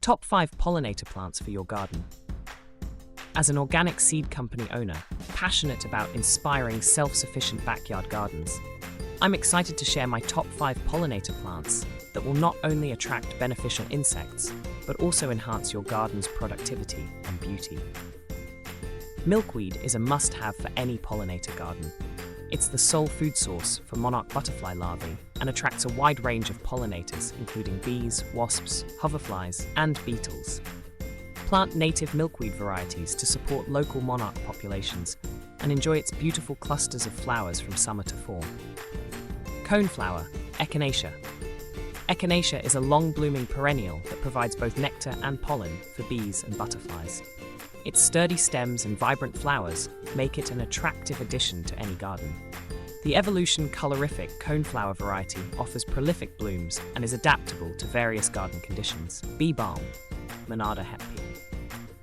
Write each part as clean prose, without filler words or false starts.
Top 5 pollinator plants for your garden. As an organic seed company owner, passionate about inspiring self-sufficient backyard gardens, I'm excited to share my top 5 pollinator plants that will not only attract beneficial insects, but also enhance your garden's productivity and beauty. Milkweed is a must-have for any pollinator garden. It's the sole food source for monarch butterfly larvae and attracts a wide range of pollinators, including bees, wasps, hoverflies, and beetles. Plant native milkweed varieties to support local monarch populations and enjoy its beautiful clusters of flowers from summer to fall. Coneflower, Echinacea. Echinacea is a long-blooming perennial that provides both nectar and pollen for bees and butterflies. Its sturdy stems and vibrant flowers make it an attractive addition to any garden. The evolution colorific coneflower variety offers prolific blooms and is adaptable to various garden conditions. Bee balm, Monarda heppi.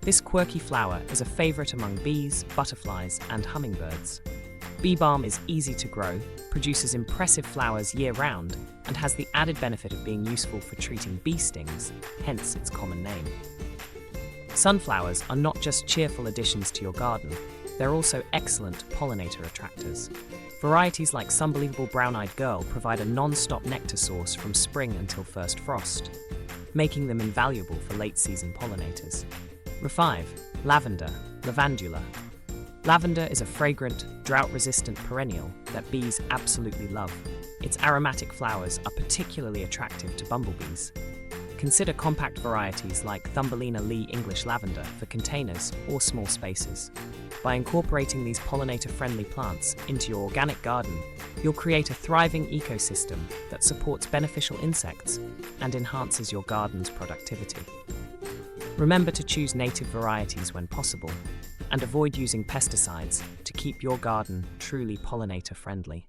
This quirky flower is a favorite among bees, butterflies, and hummingbirds. Bee balm is easy to grow, produces impressive flowers year-round, and has the added benefit of being useful for treating bee stings, hence its common name. Sunflowers are not just cheerful additions to your garden, they're also excellent pollinator attractors. Varieties like Sunbelievable Brown-Eyed Girl provide a non-stop nectar source from spring until first frost, making them invaluable for late-season pollinators. Revive, Lavender, Lavandula. Lavender is a fragrant, drought-resistant perennial that bees absolutely love. Its aromatic flowers are particularly attractive to bumblebees. Consider compact varieties like Thumbelina Lee English Lavender for containers or small spaces. By incorporating these pollinator-friendly plants into your organic garden, you'll create a thriving ecosystem that supports beneficial insects and enhances your garden's productivity. Remember to choose native varieties when possible, and avoid using pesticides to keep your garden truly pollinator-friendly.